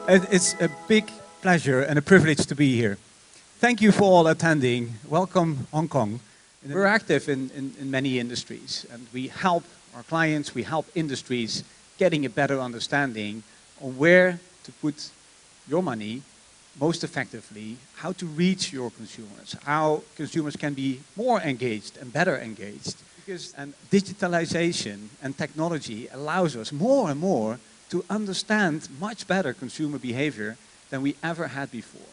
It's a big pleasure and a privilege to be here. Thank you for all attending. Welcome, Hong Kong. We're active in many industries, and we help our clients, we help industries getting a better understanding on where to put your money most effectively, how to reach your consumers, how consumers can be more engaged and better engaged. Because digitalization and technology allows us more and more to understand much better consumer behavior than we ever had before.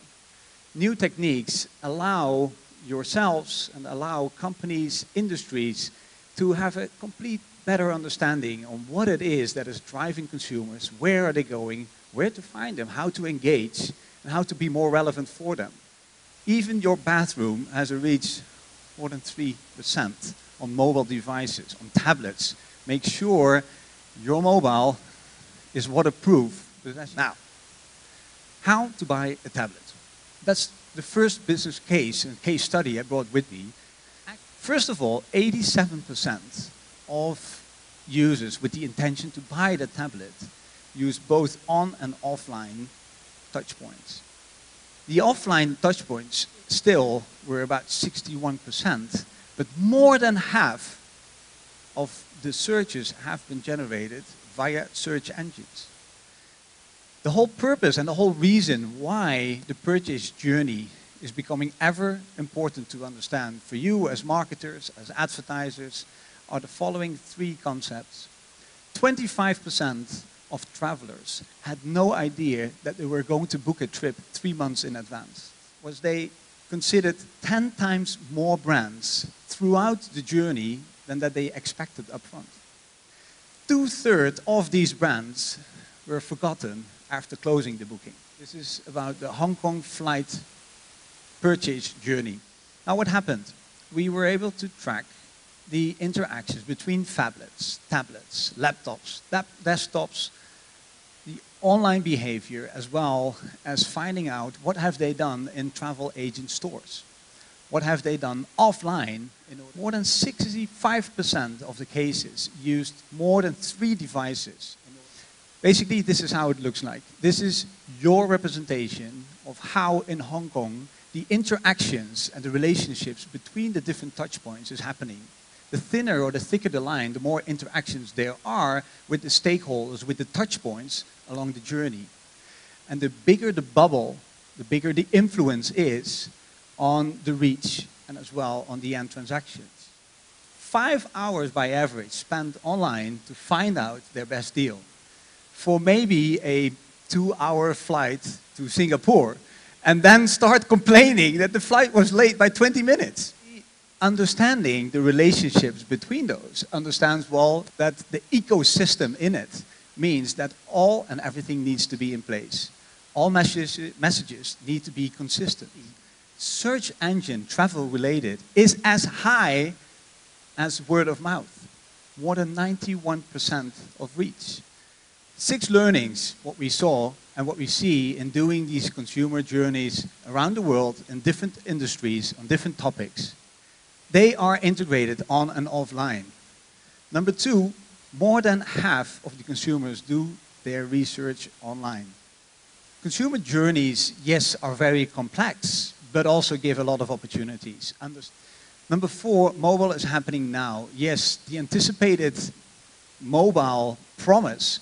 New techniques allow yourselves and allow companies, industries to have a complete better understanding on what it is that is driving consumers, where are they going, where to find them, how to engage, and how to be more relevant for them. Even your bathroom has a reach more than 3% on mobile devices, on tablets. Make sure your mobile is waterproof. Now, how to buy a tablet. That's the first business case and case study I brought with me. First of all, 87% of users with the intention to buy the tablet use both on and offline touchpoints. The offline touchpoints still were about 61%, but more than half of the searches have been generated via search engines. The whole purpose and the whole reason why the purchase journey is becoming ever important to understand for you as marketers, as advertisers, are the following three concepts. 25% of travelers had no idea that they were going to book a trip 3 months in advance. They considered 10 times more brands throughout the journey than that they expected upfront. 2/3 of these brands were forgotten after closing the booking. This is about the Hong Kong flight purchase journey. Now what happened? We were able to track the interactions between phablets, tablets, laptops, desktops, the online behavior, as well as finding out what have they done in travel agent stores. What have they done offline? More than 65% of the cases used more than 3 devices. Basically, this is how it looks like. This is your representation of how in Hong Kong the interactions and the relationships between the different touch points is happening. The thinner or the thicker the line, the more interactions there are with the stakeholders, with the touch points along the journey. And the bigger the bubble, the bigger the influence is on the reach and as well on the end transactions. 5 hours by average spent online to find out their best deal. For maybe a 2-hour flight to Singapore, and then start complaining that the flight was late by 20 minutes. Understanding the relationships between those understands well that the ecosystem in it means that all and everything needs to be in place. All messages need to be consistent. Search engine travel related is as high as word of mouth. More than 91% of reach. 6 learnings, what we saw and what we see in doing these consumer journeys around the world in different industries on different topics. They are integrated on and offline. Number 2, more than half of the consumers do their research online. Consumer journeys, yes, are very complex, but also give a lot of opportunities. Number 4, mobile is happening now. Yes, the anticipated mobile promise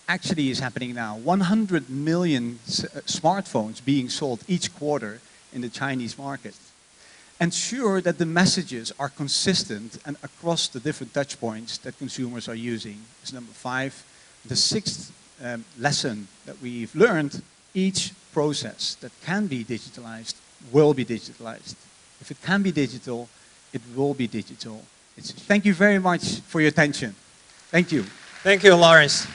actually is happening now. 100 million smartphones being sold each quarter in the Chinese market. Ensure that the messages are consistent and across the different touch points that consumers are using is number 5. The 6th lesson that we've learned, each process that can be digitalized will be digitalized. If it can be digital, it will be digital. Thank you very much for your attention. Thank you. Thank you, Lawrence.